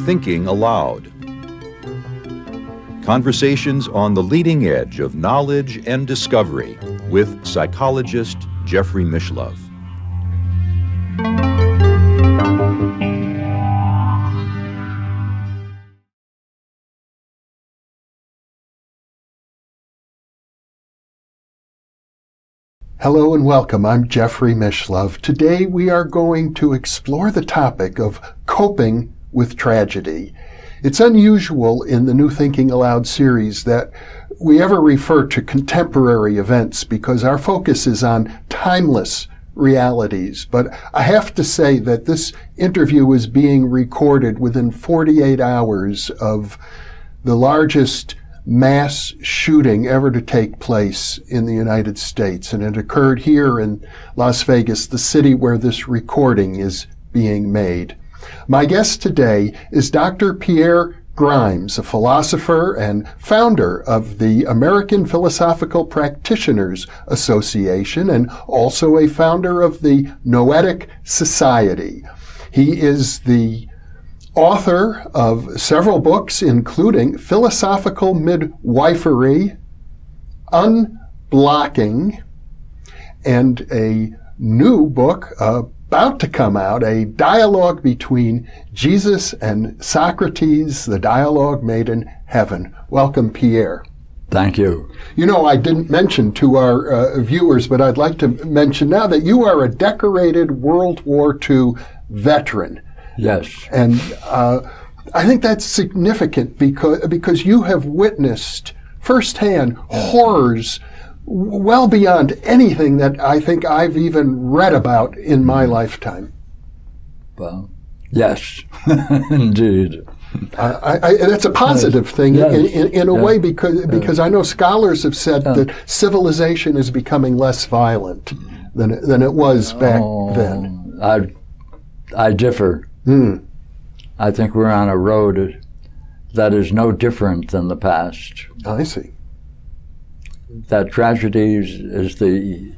Thinking Aloud. Conversations on the leading edge of knowledge and discovery with psychologist Jeffrey Mishlove. Hello and welcome. I'm Jeffrey Mishlove. Today we are going to explore the topic of coping with tragedy. It's unusual in the New Thinking Aloud series that we ever refer to contemporary events because our focus is on timeless realities. But I have to say that this interview is being recorded within 48 hours of the largest mass shooting ever to take place in the United States. And it occurred here in Las Vegas, the city where this recording is being made. My guest today is Dr. Pierre Grimes, a philosopher and founder of the American Philosophical Practitioners Association and also a founder of the Noetic Society. He is the author of several books, including Philosophical Midwifery, Unblocking, and a new book about to come out, a dialogue between Jesus and Socrates, the dialogue made in heaven. Welcome, Pierre. Thank you. You know, I didn't mention to our viewers, but I'd like to mention now that you are a decorated World War II veteran. Yes. And I think that's significant because you have witnessed firsthand horrors well beyond anything that I think I've even read about in my lifetime. Well, yes, indeed. That's a positive thing in a way because I know scholars have said that civilization is becoming less violent than it was back then. I differ. I think we're on a road that is no different than the past. I see. That tragedy is the...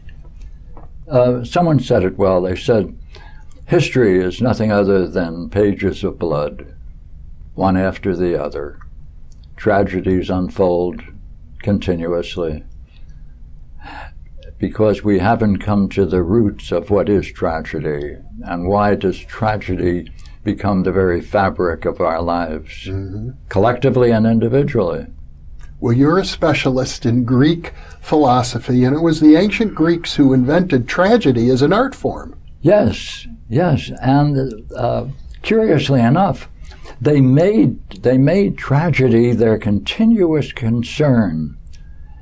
someone said it well. They said, history is nothing other than pages of blood, one after the other. Tragedies unfold continuously because we haven't come to the roots of what is tragedy and why does tragedy become the very fabric of our lives, collectively and individually. Well, you're a specialist in Greek philosophy, and it was the ancient Greeks who invented tragedy as an art form. Yes, and curiously enough, they made tragedy their continuous concern,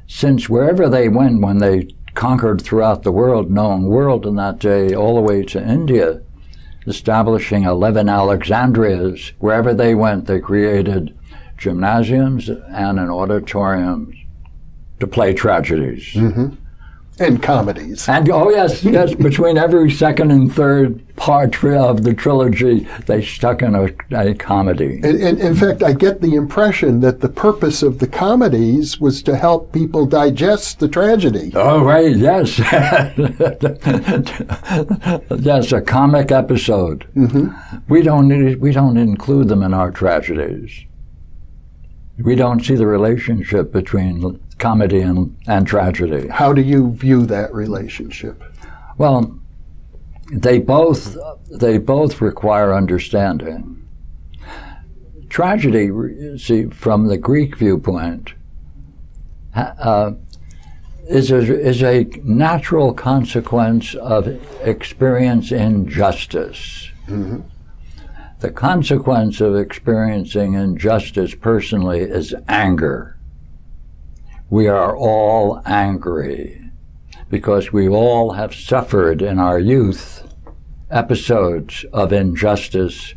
since wherever they went when they conquered throughout the known world in that day, all the way to India, establishing 11 Alexandrias. Wherever they went, they created gymnasiums and an auditorium to play tragedies. And comedies. And, yes, between every second and third part of the trilogy, they stuck in a comedy. And in fact, I get the impression that the purpose of the comedies was to help people digest the tragedy. Oh, right, yes. Yes, a comic episode. We don't include them in our tragedies. We don't see the relationship between comedy and tragedy. How do you view that relationship? Well, they both require understanding. Tragedy, see, from the Greek viewpoint, is a natural consequence of experience injustice. The consequence of experiencing injustice personally is anger. We are all angry because we all have suffered in our youth episodes of injustice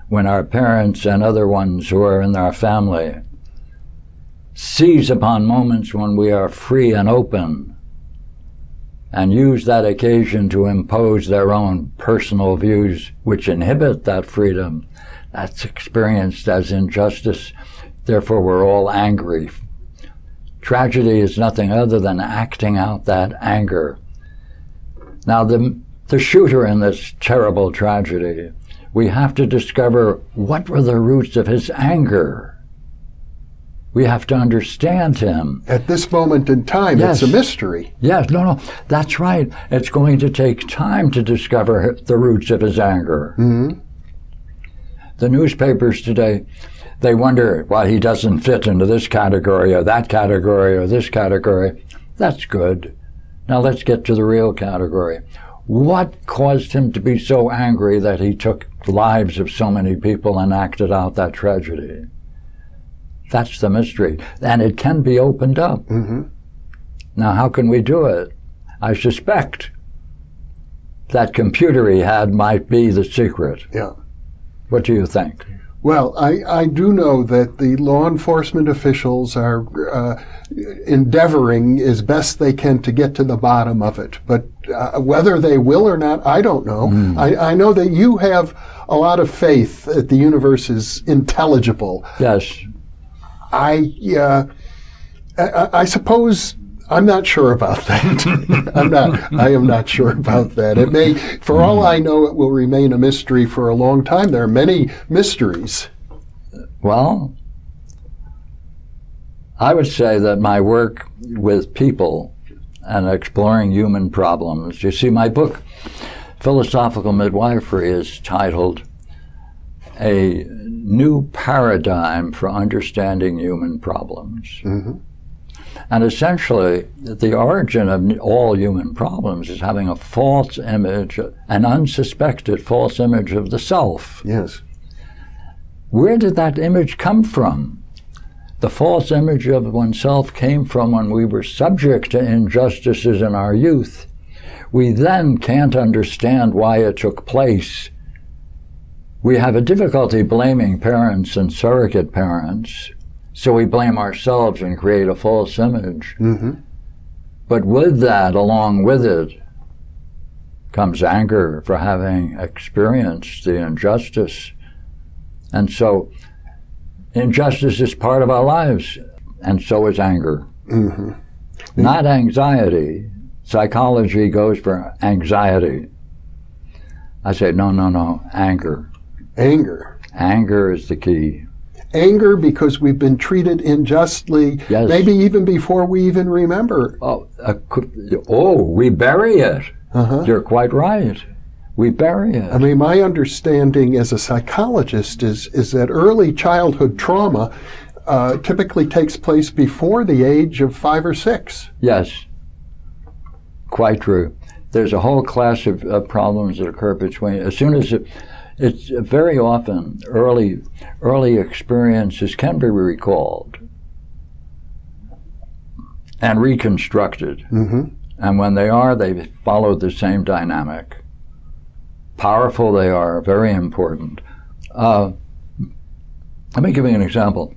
when our parents and other ones who are in our family seize upon moments when we are free and open and use that occasion to impose their own personal views which inhibit that freedom. That's experienced as injustice. Therefore, we're all angry. Tragedy is nothing other than acting out that anger. Now, the the shooter in this terrible tragedy. We have to discover what were the roots of his anger. We have to understand him. At this moment in time, Yes. it's a mystery. Yes, no, that's right. It's going to take time to discover the roots of his anger. Mm-hmm. The newspapers today, they wonder why he doesn't fit into this category or that category or this category. That's good. Now let's get to the real category. What caused him to be so angry that he took the lives of so many people and acted out that tragedy? That's the mystery. And it can be opened up. Mm-hmm. Now, how can we do it? I suspect that computer he had might be the secret. Yeah. What do you think? Well, I do know that the law enforcement officials are endeavoring as best they can to get to the bottom of it. But whether they will or not, I don't know. I know that you have a lot of faith that the universe is intelligible. Yes. I suppose I'm not sure about that. I am not sure about that. It may, for all I know, it will remain a mystery for a long time. There are many mysteries. Well, I would say that my work with people and exploring human problems, you see, my book, Philosophical Midwifery, is titled A New Paradigm for Understanding Human Problems. Mm-hmm. And essentially, the origin of all human problems is having a false image, an unsuspected false image of the self. Yes. Where did that image come from? The false image of oneself came from when we were subject to injustices in our youth. We then can't understand why it took place. We have a difficulty blaming parents and surrogate parents, so we blame ourselves and create a false image. Mm-hmm. But with that, along with it, comes anger for having experienced the injustice. And so injustice is part of our lives, and so is anger. Mm-hmm. Not anxiety. Psychology goes for anxiety. I say, no, anger. Anger. Anger is the key. Anger because we've been treated unjustly, Yes. maybe even before we even remember. We bury it. Uh-huh. You're quite right. We bury it. I mean, my understanding as a psychologist is that early childhood trauma typically takes place before the age of 5 or 6. Yes, quite true. There's a whole class of problems that occur between, as soon as it's very often early experiences can be recalled and reconstructed. Mm-hmm. And when they are, they follow the same dynamic. Powerful they are, very important. Let me give you an example.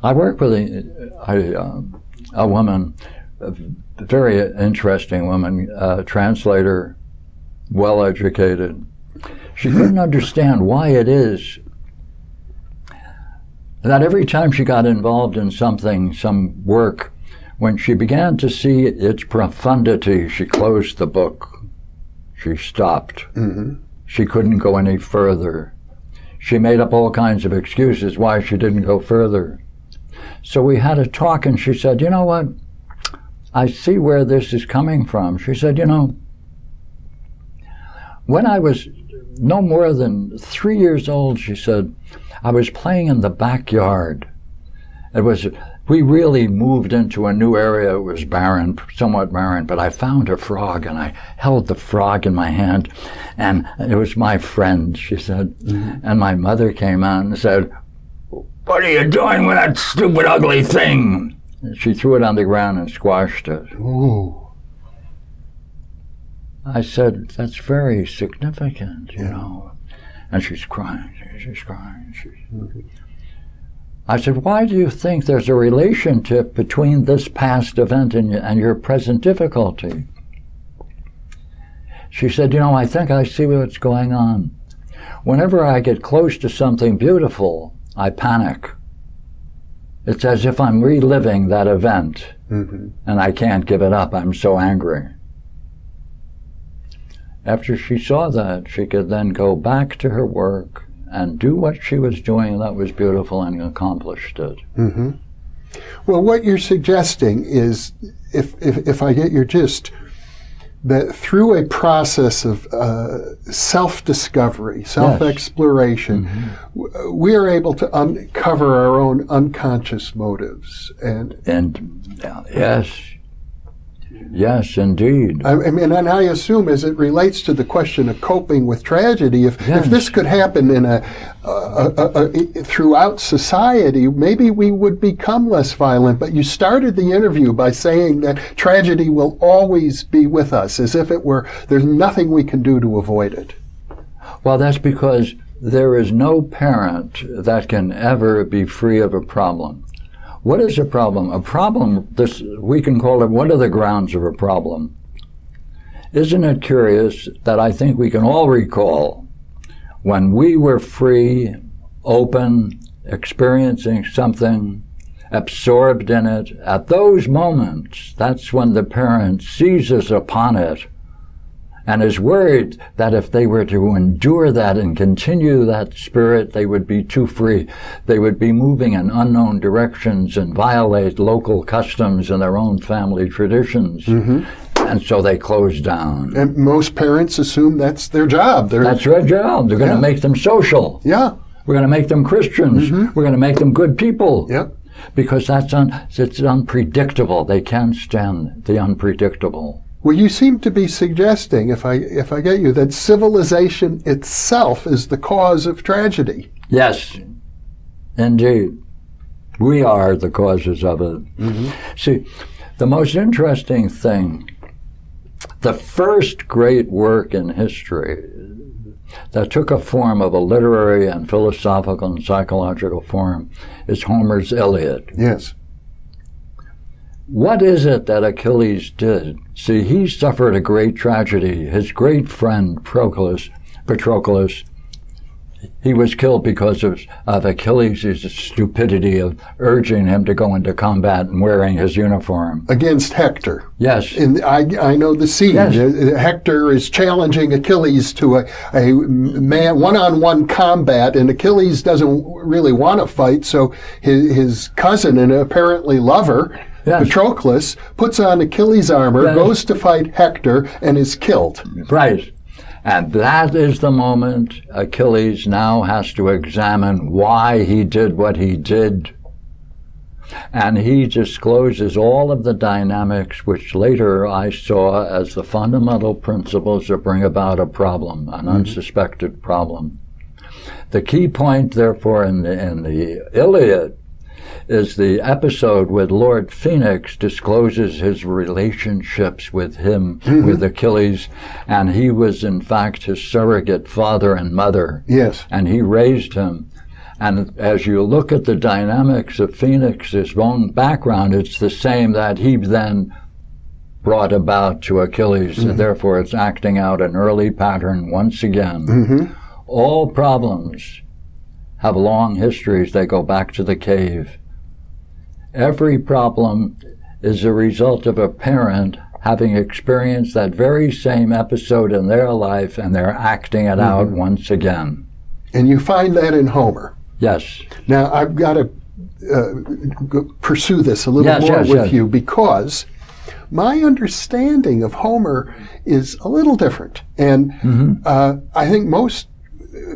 I work with a woman, a very interesting woman, translator, well-educated. She couldn't understand why it is that every time she got involved in something, some work, when she began to see its profundity, she closed the book. She stopped. Mm-hmm. She couldn't go any further. She made up all kinds of excuses why she didn't go further. So we had a talk, and she said, you know what? I see where this is coming from. She said, when I was no more than 3 years old, she said, I was playing in the backyard. We really moved into a new area. It was barren, somewhat barren, but I found a frog, and I held the frog in my hand, and it was my friend, she said. Mm-hmm. And my mother came out and said, what are you doing with that stupid, ugly thing? And she threw it on the ground and squashed it. Ooh. I said, that's very significant, you know. And she's crying. Mm-hmm. I said, why do you think there's a relationship between this past event and your present difficulty? She said, I think I see what's going on. Whenever I get close to something beautiful, I panic. It's as if I'm reliving that event, mm-hmm. and I can't give it up. I'm so angry. after she saw that, she could then go back to her work and do what she was doing that was beautiful and accomplished it. Mm-hmm. Well, what you're suggesting is, if I get your gist, that through a process of self-discovery, self-exploration, Mm-hmm. we are able to uncover our own unconscious motives. Yes, indeed. I mean, and I assume, as it relates to the question of coping with tragedy, if this could happen in throughout society, maybe we would become less violent. But you started the interview by saying that tragedy will always be with us, as if it were, there's nothing we can do to avoid it. Well, that's because there is no parent that can ever be free of a problem. What is a problem? A problem, we can call it, what are the grounds of a problem? Isn't it curious that I think we can all recall when we were free, open, experiencing something, absorbed in it, at those moments, that's when the parent seizes upon it and is worried that if they were to endure that and continue that spirit, they would be too free. They would be moving in unknown directions and violate local customs and their own family traditions. Mm-hmm. And so they close down. And most parents assume that's their job. That's their job. They're going to make them social. Yeah. We're going to make them Christians. Mm-hmm. We're going to make them good people. Yeah. Because it's unpredictable. They can't stand the unpredictable. Well, you seem to be suggesting, if I get you, that civilization itself is the cause of tragedy. Yes, indeed. We are the causes of it. Mm-hmm. See, the most interesting thing, the first great work in history that took a form of a literary and philosophical and psychological form is Homer's Iliad. Yes. What is it that Achilles did? See, he suffered a great tragedy. His great friend, Patroclus, he was killed because of Achilles' stupidity of urging him to go into combat and wearing his uniform. Against Hector. Yes. I know the scene. Yes. Hector is challenging Achilles to a man one-on-one combat, and Achilles doesn't really want to fight, so his cousin and apparently lover, yes, Patroclus, puts on Achilles' armor, yes, goes to fight Hector, and is killed. Right. And that is the moment Achilles now has to examine why he did what he did. And he discloses all of the dynamics which later I saw as the fundamental principles that bring about a problem, an unsuspected problem. The key point, therefore, in the Iliad is the episode where Lord Phoenix discloses his relationships with him, with Achilles, and he was in fact his surrogate father and mother. Yes. And he raised him. And as you look at the dynamics of Phoenix's own background, it's the same that he then brought about to Achilles. And therefore it's acting out an early pattern once again. All problems have long histories. They go back to the cave. Every problem is a result of a parent having experienced that very same episode in their life, and they're acting it out once again. And you find that in Homer. Yes. Now, I've got to pursue this a little more with you, because my understanding of Homer is a little different. And I think most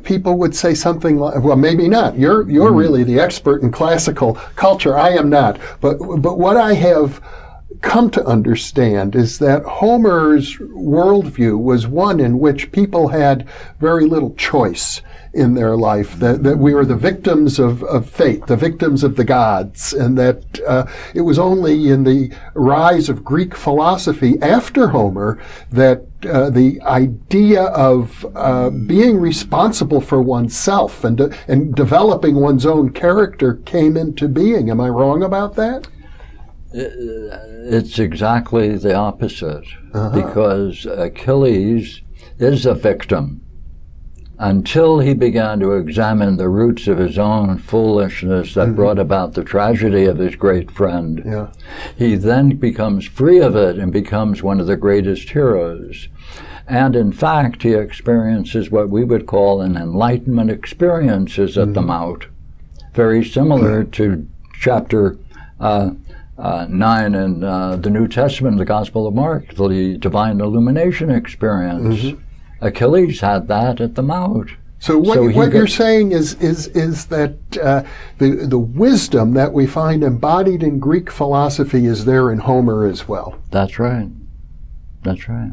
people would say something like, well, maybe not. You're really the expert in classical culture. I am not. But what I have come to understand is that Homer's worldview was one in which people had very little choice in their life, that we were the victims of fate, the victims of the gods, and that it was only in the rise of Greek philosophy after Homer that the idea of being responsible for oneself and developing one's own character came into being. Am I wrong about that? It's exactly the opposite, because Achilles is a victim. Until he began to examine the roots of his own foolishness that brought about the tragedy of his great friend, he then becomes free of it and becomes one of the greatest heroes. And in fact, he experiences what we would call an enlightenment experiences at the Mount, very similar to chapter 9 in the New Testament, the Gospel of Mark, the divine illumination experience. Achilles had that at the Mount. So what you're saying is that the wisdom that we find embodied in Greek philosophy is there in Homer as well. That's right. That's right.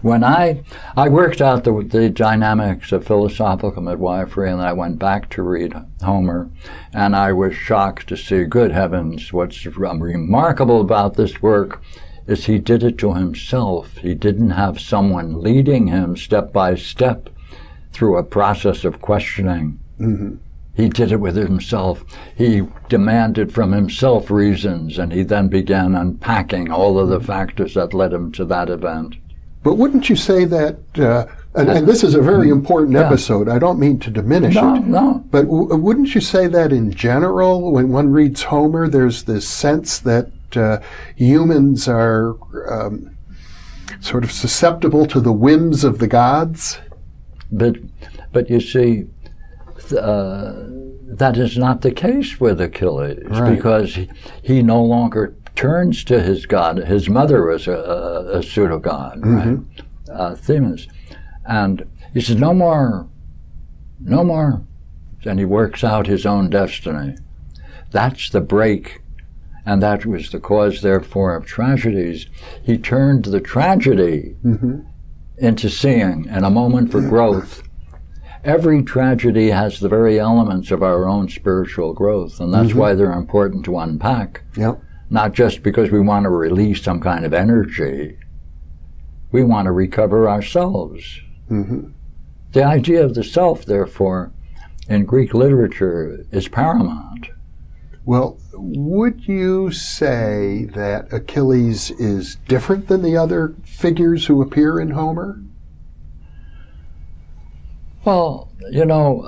When I worked out the dynamics of philosophical midwifery, and I went back to read Homer, and I was shocked to see, good heavens, what's remarkable about this work is he did it to himself. He didn't have someone leading him step by step through a process of questioning. He did it with himself. He demanded from himself reasons, and he then began unpacking all of the factors that led him to that event. But wouldn't you say that, and this is a very important episode, I don't mean to diminish it, No. but wouldn't you say that in general, when one reads Homer, there's this sense that humans are sort of susceptible to the whims of the gods? But you see, that is not the case with Achilles, because he no longer turns to his god. His mother was a pseudo-god, right? Themis. And he says, no more. And he works out his own destiny. That's the break. And that was the cause, therefore, of tragedies. He turned the tragedy into seeing and a moment for growth. Every tragedy has the very elements of our own spiritual growth, and that's why they're important to unpack. Not just because we want to release some kind of energy. We want to recover ourselves. The idea of the self, therefore, in Greek literature is paramount. Well, would you say that Achilles is different than the other figures who appear in Homer? Well, you know,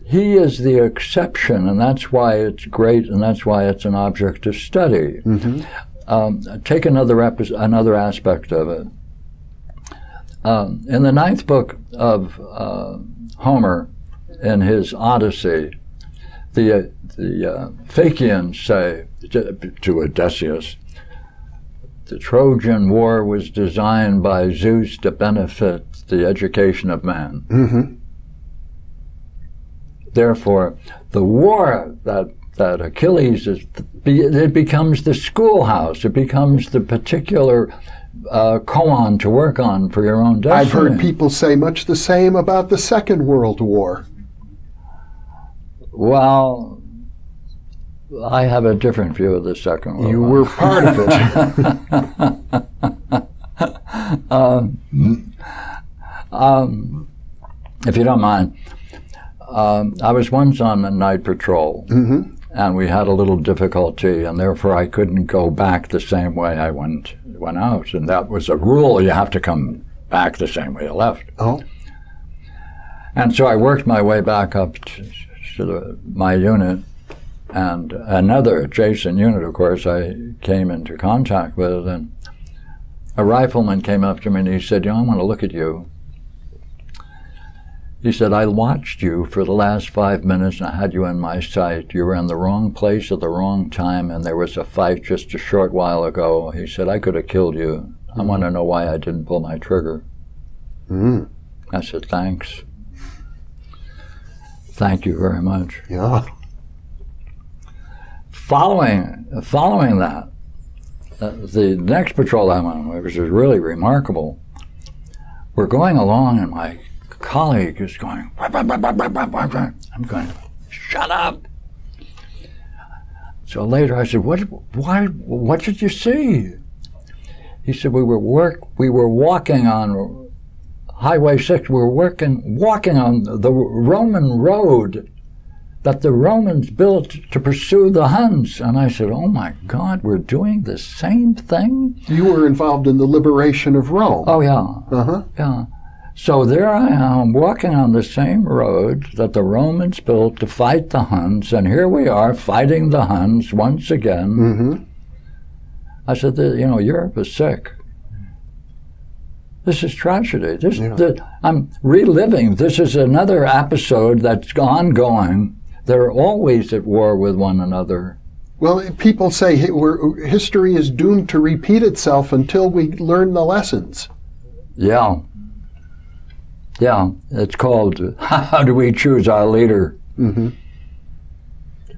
he is the exception, and that's why it's great, and that's why it's an object of study. Take another aspect of it. In the 9th book of Homer, in his Odyssey, the Phaeacians say to Odysseus, the Trojan War was designed by Zeus to benefit the education of man. Therefore, the war that Achilles is, it becomes the schoolhouse. It becomes the particular koan to work on for your own destiny. I've heard people say much the same about the Second World War. Well, I have a different view of the Second World War. You were part of it. If you don't mind, I was once on a night patrol, and we had a little difficulty, and therefore I couldn't go back the same way I went out, and that was a rule. You have to come back the same way you left. And so I worked my way back up to my unit, and another adjacent unit, of course, I came into contact with, and a rifleman came up to me and he said, I want to look at you. He said, I watched you for the last 5 minutes and I had you in my sight. You were in the wrong place at the wrong time, and there was a fight just a short while ago. He said, I could have killed you. I want to know why I didn't pull my trigger. I said, thanks. Thank you very much. Following that, the next patrol I went on, which was really remarkable, we're going along and my colleague is going, I'm going, shut up. So later I said, what did you see? He said, we were walking on Highway 6, we were walking on the Roman road that the Romans built to pursue the Huns. And I said, oh my God, we're doing the same thing? You were involved in the liberation of Rome. Oh, yeah. Yeah. So there I am, walking on the same road that the Romans built to fight the Huns, and here we are fighting the Huns once again. I said, Europe is sick. This is tragedy. I'm reliving. This is another episode that's ongoing. They're always at war with one another. Well, people say history is doomed to repeat itself until we learn the lessons. Yeah. Yeah. It's called, How Do We Choose Our Leader? Mm-hmm.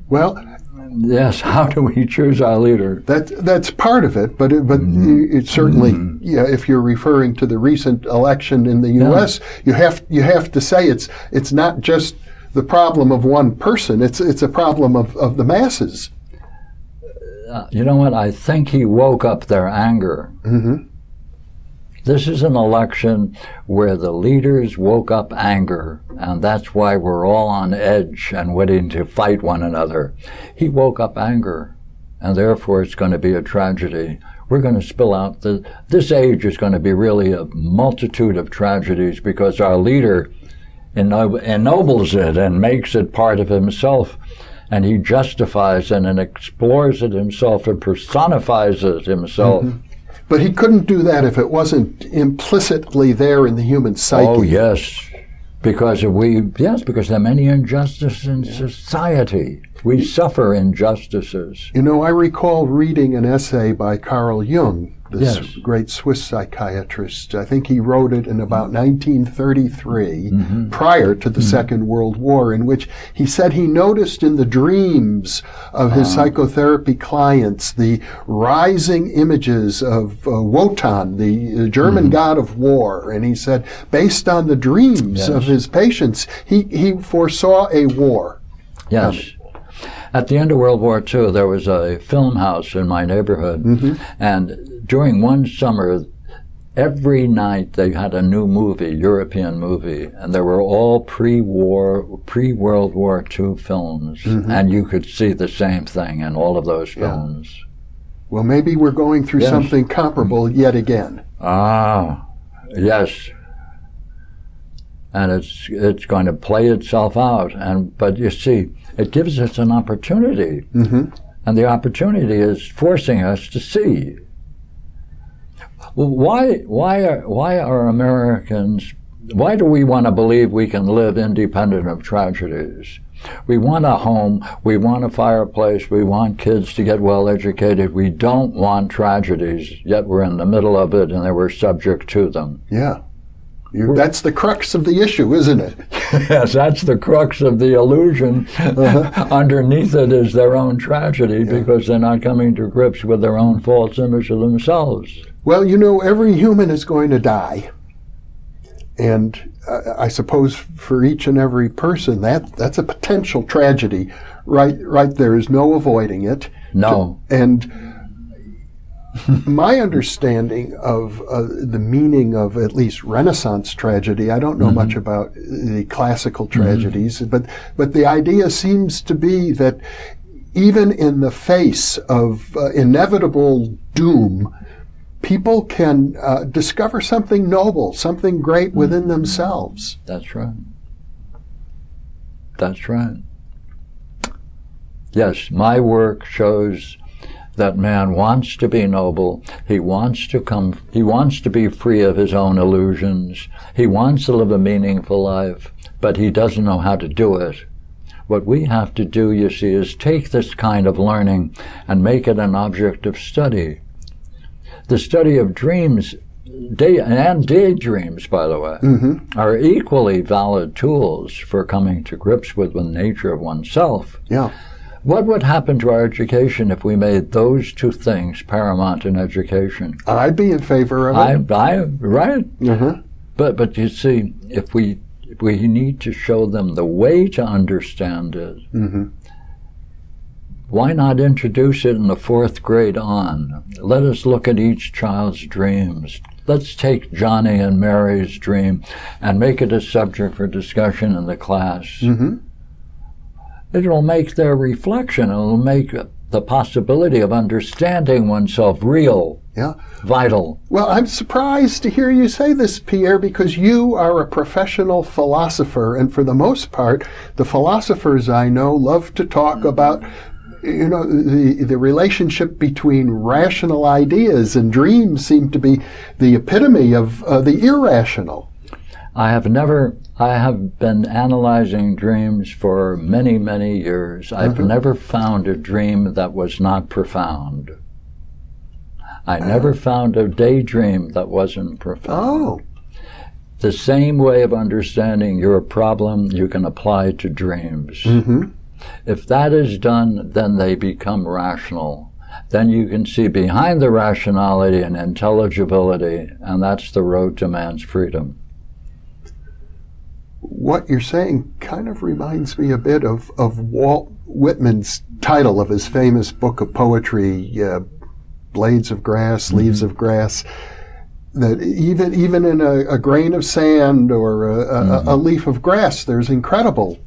Well, yes, how do we choose our leader? That's part of it, but it certainly, if you're referring to the recent election in the U.S., you have to say it's not just the problem of one person; it's a problem of the masses. You know what? I think he woke up their anger. Mm-hmm. This is an election where the leaders woke up anger, and that's why we're all on edge and waiting to fight one another. He woke up anger, and therefore it's going to be a tragedy. We're going to spill out. This age is going to be really a multitude of tragedies because our leader ennobles it and makes it part of himself, and he justifies it and explores it himself and personifies it himself. Mm-hmm. But he couldn't do that if it wasn't implicitly there in the human psyche. Oh, yes. Because there are many injustices in society. We suffer injustices. I recall reading an essay by Carl Jung, this Yes. great Swiss psychiatrist. I think he wrote it in about 1933, prior to the Second World War, in which he said he noticed in the dreams of his psychotherapy clients the rising images of Wotan, the German god of war. And he said, based on the dreams of his patients, he foresaw a war. Yes. At the end of World War II, there was a film house in my neighborhood, and during one summer, every night they had a new movie, European movie, and they were all pre-World War II films, and you could see the same thing in all of those films. Well, maybe we're going through something comparable yet again. Ah, yes. And it's going to play itself out, but you see, it gives us an opportunity, and the opportunity is forcing us to see. Why are Americans? Why do we want to believe we can live independent of tragedies? We want a home, we want a fireplace, we want kids to get well educated. We don't want tragedies, yet we're in the middle of it, and we're subject to them. Yeah. That's the crux of the issue, isn't it? Yes, that's the crux of the illusion. Underneath it is their own tragedy because they're not coming to grips with their own false image of themselves. Well, every human is going to die. And I suppose for each and every person, that's a potential tragedy. Right there is no avoiding it. No. And my understanding of the meaning of at least Renaissance tragedy, I don't know much about the classical tragedies, but the idea seems to be that even in the face of inevitable doom, people can discover something noble, something great within themselves. That's right. That's right. Yes, my work shows that man wants to be noble. He wants to be free of his own illusions. He wants to live a meaningful life, but he doesn't know how to do it. What we have to do, you see, is take this kind of learning and make it an object of study. The study of dreams, and daydreams, by the way, are equally valid tools for coming to grips with the nature of oneself. Yeah. What would happen to our education if we made those two things paramount in education? I'd be in favor of it. Right. But you see, if we need to show them the way to understand it, why not introduce it in the 4th grade on? Let us look at each child's dreams. Let's take Johnny and Mary's dream and make it a subject for discussion in the class. It'll make their reflection, it'll make the possibility of understanding oneself real, vital. Well, I'm surprised to hear you say this, Pierre, because you are a professional philosopher, and for the most part, the philosophers I know love to talk about the relationship between rational ideas and dreams seem to be the epitome of the irrational. I have been analyzing dreams for many, many years. I've never found a dream that was not profound. I never found a daydream that wasn't profound. Oh. The same way of understanding your problem you can apply to dreams. If that is done, then they become rational. Then you can see behind the rationality and intelligibility, and that's the road to man's freedom. What you're saying kind of reminds me a bit of Walt Whitman's title of his famous book of poetry, Blades of Grass, Leaves of Grass, that even in a grain of sand or a leaf of grass, there's incredible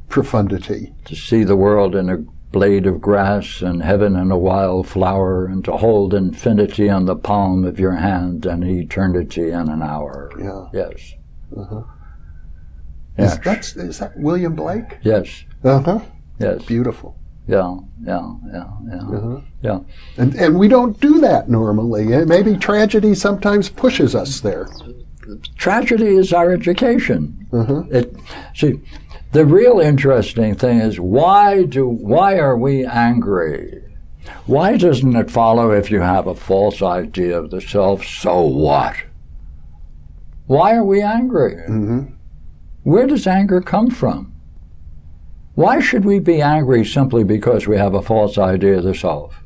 profundity. To see the world in a blade of grass and heaven in a wild flower, and to hold infinity on the palm of your hand and eternity in an hour. Yeah. Yes. Yes. Is that William Blake? Yes. Yes. Beautiful. Yeah. And we don't do that normally. Maybe tragedy sometimes pushes us there. Tragedy is our education. See, the real interesting thing is why are we angry? Why doesn't it follow if you have a false idea of the self, so what? Why are we angry? Where does anger come from? Why should we be angry simply because we have a false idea of the self?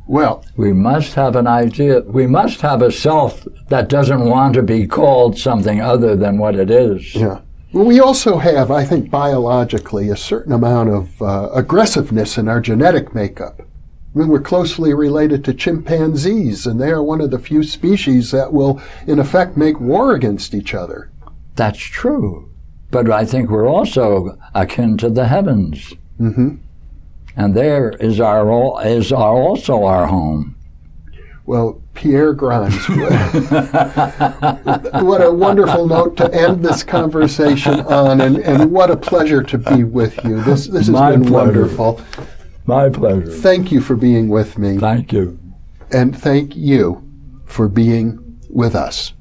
Well, we must have an idea. We must have a self that doesn't want to be called something other than what it is. Yeah. Well, we also have, I think, biologically, a certain amount of aggressiveness in our genetic makeup. I mean, we're closely related to chimpanzees, and they are one of the few species that will, in effect, make war against each other. That's true. But I think we're also akin to the heavens. And there is also our home. Well, Pierre Grimes, what a wonderful note to end this conversation on, and what a pleasure to be with you. This has been wonderful. My pleasure. Thank you for being with me. Thank you. And thank you for being with us.